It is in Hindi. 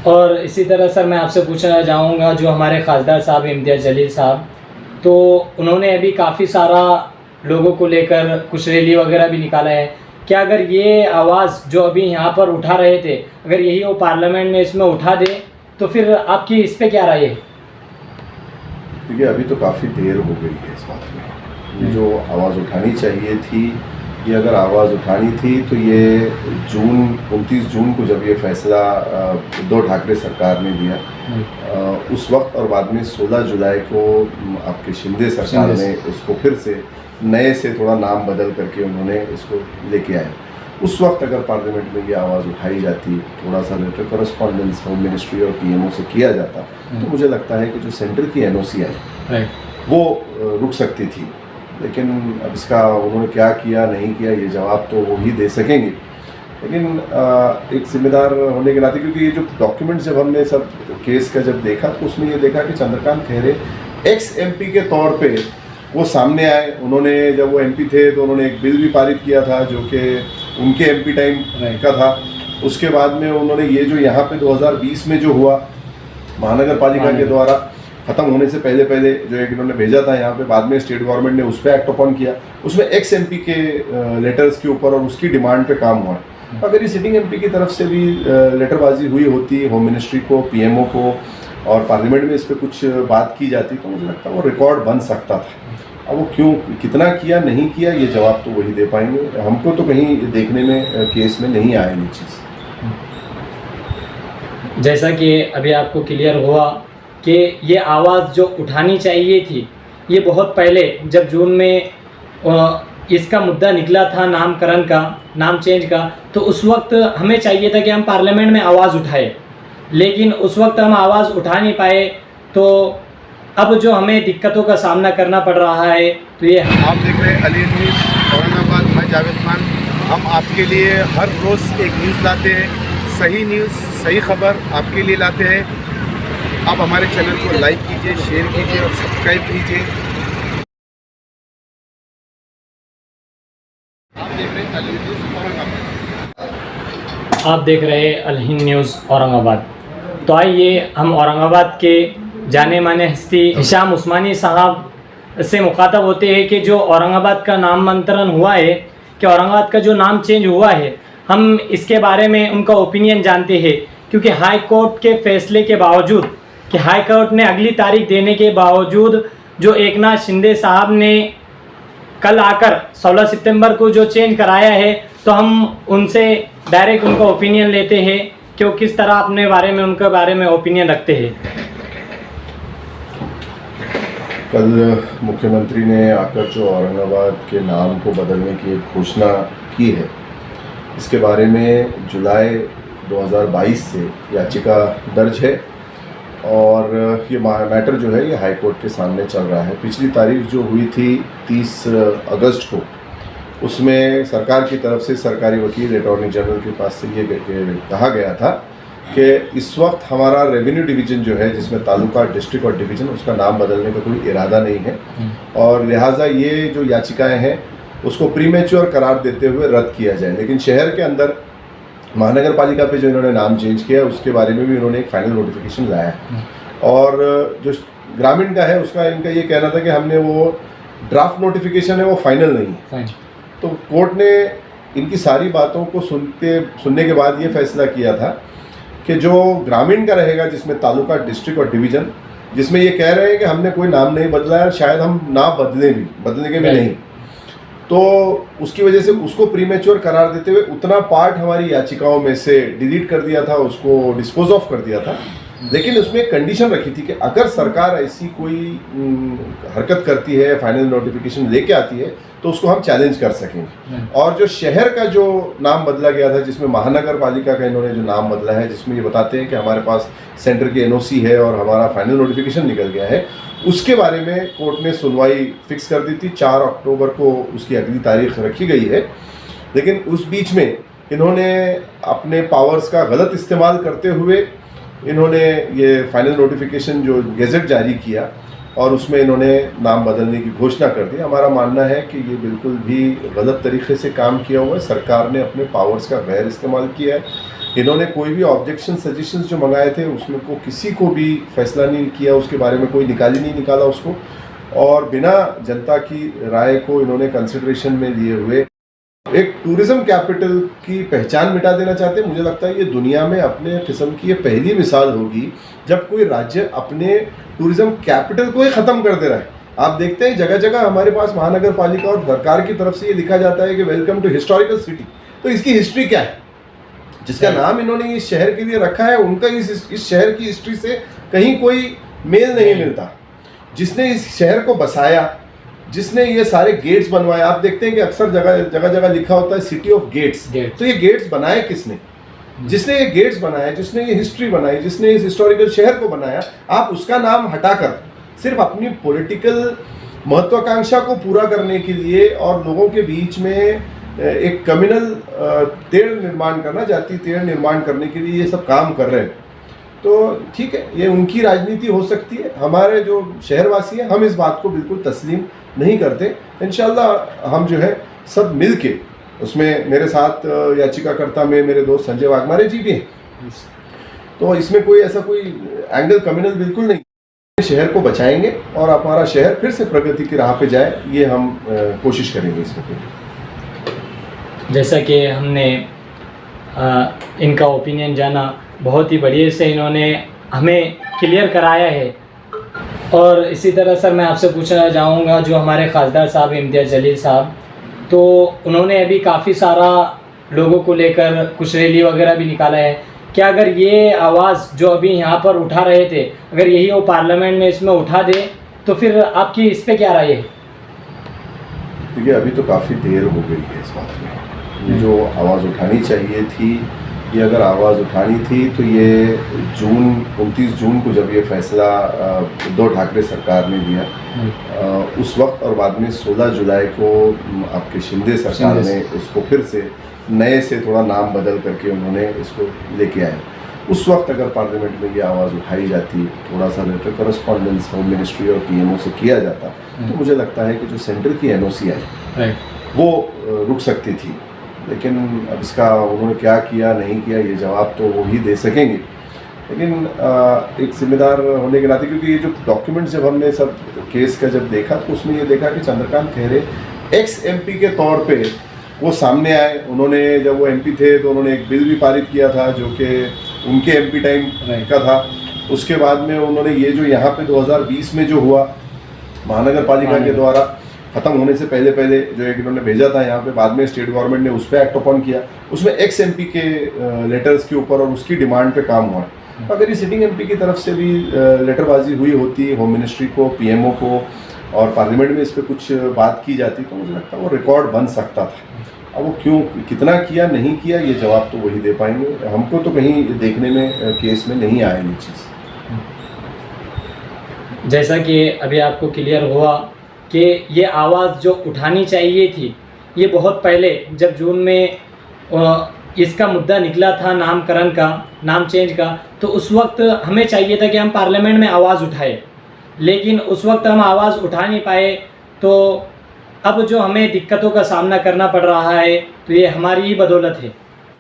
और इसी तरह सर मैं आपसे पूछना चाहूँगा, जो हमारे खासदार साहब इम्तियाज़ जलील साहब, तो उन्होंने अभी काफ़ी सारा लोगों को लेकर कुछ रैली वगैरह भी निकाला है। क्या अगर ये आवाज़ जो अभी यहाँ पर उठा रहे थे, अगर यही वो पार्लियामेंट में इसमें उठा दे तो फिर आपकी इस पे क्या राय है? देखिए, अभी तो काफ़ी देर हो गई है इस बात में। ये जो आवाज़ उठानी चाहिए थी, ये अगर आवाज़ उठानी थी तो ये 29 जून को जब ये फैसला उद्धव ठाकरे सरकार ने दिया, उस वक्त, और बाद में 16 जुलाई को आपके शिंदे सरकार ने उसको फिर से नए से थोड़ा नाम बदल करके उन्होंने इसको लेके आए। उस वक्त अगर पार्लियामेंट में ये आवाज़ उठाई जाती, थोड़ा सा लेटर करस्पॉन्डेंस होम मिनिस्ट्री और पीएमओ से किया जाता, तो मुझे लगता है कि जो सेंटर की एनओसी आई वो रुक सकती थी। लेकिन अब इसका उन्होंने क्या किया नहीं किया, ये जवाब तो वो ही दे सकेंगे। लेकिन एक जिम्मेदार होने के नाते, क्योंकि ये जो डॉक्यूमेंट्स जब हमने सब केस का जब देखा, तो उसमें ये देखा कि चंद्रकांत खैरे एक्स एमपी के तौर पे वो सामने आए। उन्होंने, जब वो एमपी थे तो उन्होंने एक बिल भी पारित किया था जो कि उनके एमपी टाइम का था। उसके बाद में उन्होंने ये जो यहाँ पे 2020 में जो हुआ महानगर पालिका के द्वारा ख़त्म होने से पहले जो एक इन्होंने भेजा था यहाँ पे, बाद में स्टेट गवर्नमेंट ने उस पर एक्ट अपॉन किया, उसमें एक्स एमपी के लेटर्स के ऊपर और उसकी डिमांड पे काम हुआ। अगर ये सिटिंग एमपी की तरफ से भी लेटरबाजी हुई होती होम मिनिस्ट्री को, पीएमओ को, और पार्लियामेंट में इस पर कुछ बात की जाती, तो मुझे लगता है वो रिकॉर्ड बन सकता था। अब वो क्यों, कितना किया नहीं किया, ये जवाब तो वही दे पाएंगे। हमको तो कहीं देखने में केस में नहीं आया ये चीज़। जैसा कि अभी आपको क्लियर हुआ कि ये आवाज़ जो उठानी चाहिए थी, ये बहुत पहले जब जून में इसका मुद्दा निकला था नामकरण का, नाम चेंज का, तो उस वक्त हमें चाहिए था कि हम पार्लियामेंट में आवाज़ उठाए, लेकिन उस वक्त हम आवाज़ उठा नहीं पाए। तो अब जो हमें दिक्कतों का सामना करना पड़ रहा है, तो ये आप देख रहे हैं अली न्यूज़ औरंगाबाद। मैं जावेद खान। हम आपके लिए हर रोज़ एक न्यूज़ लाते हैं, सही न्यूज़, सही खबर आपके लिए लाते हैं। आप हमारे चैनल को लाइक कीजिए, शेयर कीजिए और सब्सक्राइब कीजिए। आप देख रहे हैं अली न्यूज़ औरंगाबाद। आप देख रहे हैं अल हिंद न्यूज़ औरंगाबाद। तो आइए हम औरंगाबाद के जाने माने हस्ती हिशाम उस्मानी साहब से मुखातब होते हैं कि जो औरंगाबाद का नामांतरण हुआ है, कि औरंगाबाद का जो नाम चेंज हुआ है, हम इसके बारे में उनका ओपिनियन जानते हैं। क्योंकि हाई कोर्ट के फैसले के बावजूद, कि हाई कोर्ट ने अगली तारीख देने के बावजूद, जो एकनाथ शिंदे साहब ने कल आकर 16 सितंबर को जो चेंज कराया है, तो हम उनसे डायरेक्ट उनका ओपिनियन लेते हैं कि वो किस तरह अपने बारे में, उनके बारे में ओपिनियन रखते हैं। कल मुख्यमंत्री ने आकर जो औरंगाबाद के नाम को बदलने की एक घोषणा की है, इसके बारे में जुलाई 2022 से याचिका दर्ज है और ये मैटर जो है ये हाई कोर्ट के सामने चल रहा है। पिछली तारीख जो हुई थी 30 अगस्त को, उसमें सरकार की तरफ से सरकारी वकील अटॉर्नी जनरल के पास से ये कहा गया था कि इस वक्त हमारा रेवेन्यू डिवीज़न जो है, जिसमें तालुका, डिस्ट्रिक्ट और डिवीज़न, उसका नाम बदलने का कोई इरादा नहीं है और लिहाजा ये जो याचिकाएं हैं उसको प्रीमेच्योर करार देते हुए रद्द किया जाए। लेकिन शहर के अंदर महानगर पालिका पे जो इन्होंने नाम चेंज किया, उसके बारे में भी इन्होंने एक फाइनल नोटिफिकेशन लाया है। और जो ग्रामीण का है, उसका इनका ये कहना था कि हमने वो ड्राफ्ट नोटिफिकेशन है वो फाइनल नहीं है। तो कोर्ट ने इनकी सारी बातों को सुनने के बाद ये फैसला किया था कि जो ग्रामीण का रहेगा, जिसमें तालुका, डिस्ट्रिक्ट और डिवीज़न, जिसमें ये कह रहे हैं कि हमने कोई नाम नहीं बदला है, शायद हम नाम बदलने के भी नहीं, तो उसकी वजह से उसको प्रीमेच्योर करार देते हुए उतना पार्ट हमारी याचिकाओं में से डिलीट कर दिया था, उसको डिस्पोज ऑफ कर दिया था। लेकिन उसमें एक कंडीशन रखी थी कि अगर सरकार ऐसी कोई हरकत करती है, फाइनल नोटिफिकेशन लेके आती है, तो उसको हम चैलेंज कर सकेंगे। और जो शहर का जो नाम बदला गया था, जिसमें महानगर पालिका का इन्होंने जो नाम बदला है, जिसमें ये बताते हैं कि हमारे पास सेंटर की एनओसी है और हमारा फाइनल नोटिफिकेशन निकल गया है, उसके बारे में कोर्ट ने सुनवाई फिक्स कर दी थी। 4 अक्टूबर को उसकी अगली तारीख रखी गई है। लेकिन उस बीच में इन्होंने अपने पावर्स का गलत इस्तेमाल करते हुए इन्होंने ये फाइनल नोटिफिकेशन जो गेजेट जारी किया और उसमें इन्होंने नाम बदलने की घोषणा कर दी। हमारा मानना है कि ये बिल्कुल भी गलत तरीके से काम किया हुआ है। सरकार ने अपने पावर्स का गैर इस्तेमाल किया है। इन्होंने कोई भी ऑब्जेक्शन सजेशंस जो मंगाए थे उसमें को किसी को भी फैसला नहीं किया, उसके बारे में कोई नहीं निकाला उसको, और बिना जनता की राय को इन्होंने कंसिडरेशन में लिए हुए एक टूरिज्म कैपिटल की पहचान मिटा देना चाहते हैं। मुझे लगता है ये दुनिया में अपने किस्म की ये पहली मिसाल होगी जब कोई राज्य अपने टूरिज्म कैपिटल को ही ख़त्म कर दे रहा है। आप देखते हैं जगह जगह हमारे पास महानगर पालिका और सरकार की तरफ से ये लिखा जाता है कि वेलकम टू हिस्टोरिकल सिटी। तो इसकी हिस्ट्री क्या है? जिसका नाम इन्होंने इस शहर के लिए रखा है उनका इस शहर की हिस्ट्री से कहीं कोई मेल नहीं मिलता। जिसने इस शहर को बसाया, जिसने ये सारे गेट्स बनवाए, आप देखते हैं कि अक्सर जगह जगह लिखा होता है सिटी ऑफ गेट्स। तो ये गेट्स बनाए किसने? जिसने ये गेट्स बनाए, जिसने ये हिस्ट्री बनाई, जिसने इस हिस्टोरिकल शहर को बनाया, आप उसका नाम हटाकर सिर्फ अपनी पॉलिटिकल महत्वाकांक्षा को पूरा करने के लिए और लोगों के बीच में एक कम्युनल तेड़ निर्माण करना, जाति तेड़ निर्माण करने के लिए ये सब काम कर रहे हैं। तो ठीक है, ये उनकी राजनीति हो सकती है। हमारे जो शहरवासी हैं हम इस बात को बिल्कुल तस्लीम नहीं करते। इंशाल्लाह हम जो है सब मिल के उसमें, मेरे साथ याचिकाकर्ता में मेरे दोस्त संजय वाघमारे जी भी हैं, तो इसमें कोई ऐसा कोई एंगल कम्युनल बिल्कुल नहीं। शहर को बचाएंगे और हमारा शहर फिर से प्रगति की राह पे जाए, ये हम कोशिश करेंगे इसमें। जैसा कि हमने इनका ओपिनियन जाना, बहुत ही बढ़िया से इन्होंने हमें क्लियर कराया है। और इसी तरह सर मैं आपसे पूछना चाहूँगा, जो हमारे खासदार साहब इम्तियाज़ जलील साहब, तो उन्होंने अभी काफ़ी सारा लोगों को लेकर कुछ रैली वगैरह भी निकाला है। क्या अगर ये आवाज़ जो अभी यहाँ पर उठा रहे थे, अगर यही वो पार्लियामेंट में इसमें उठा दे तो फिर आपकी इस पर क्या राय है? देखिए, अभी तो काफ़ी देर हो गई है इस बात में। ये जो आवाज़ उठानी चाहिए थी, ये अगर आवाज़ उठानी थी तो ये 29 जून को जब ये फैसला उद्धव ठाकरे सरकार ने दिया, उस वक्त, और बाद में 16 जुलाई को आपके शिंदे सरकार ने उसको फिर से नए से थोड़ा नाम बदल करके उन्होंने इसको लेके आए। उस वक्त अगर पार्लियामेंट में ये आवाज़ उठाई जाती, थोड़ा सा लेटर करस्पॉन्डेंस होम मिनिस्ट्री और पीएमओ से किया जाता, तो मुझे लगता है कि जो सेंटर की एनओसी आई वो रुक सकती थी। लेकिन अब इसका उन्होंने क्या किया नहीं किया, ये जवाब तो वो ही दे सकेंगे। लेकिन एक जिम्मेदार होने के नाते, क्योंकि ये जो डॉक्यूमेंट्स जब हमने सब केस का जब देखा तो उसमें ये देखा कि चंद्रकांत खैरे एक्स एमपी के तौर पे वो सामने आए। उन्होंने, जब वो एमपी थे तो उन्होंने एक बिल भी पारित किया था जो कि उनके एमपी टाइम का था। उसके बाद में उन्होंने ये जो यहाँ पे 2020 में जो हुआ महानगर पालिका के द्वारा ख़त्म होने से पहले जो एक इन्होंने भेजा था यहाँ पे, बाद में स्टेट गवर्नमेंट ने उस पर एक्ट अपॉन किया। उसमें एक्स एमपी के लेटर्स के ऊपर और उसकी डिमांड पे काम हुआ है। अगर ये सिटिंग एमपी की तरफ से भी लेटरबाजी हुई होती होम मिनिस्ट्री को, पीएमओ को, और पार्लियामेंट में इस पर कुछ बात की जाती, तो मुझे लगता है वो रिकॉर्ड बन सकता था। अब वो क्यों, कितना किया नहीं किया, ये जवाब तो वही दे पाएंगे। हमको तो कहीं देखने में केस में नहीं आया ये चीज़। जैसा कि अभी आपको क्लियर हुआ कि ये आवाज़ जो उठानी चाहिए थी, ये बहुत पहले जब जून में इसका मुद्दा निकला था नामकरण का, नाम चेंज का, तो उस वक्त हमें चाहिए था कि हम पार्लियामेंट में आवाज़ उठाए, लेकिन उस वक्त हम आवाज़ उठा नहीं पाए। तो अब जो हमें दिक्कतों का सामना करना पड़ रहा है तो ये हमारी ही बदौलत है।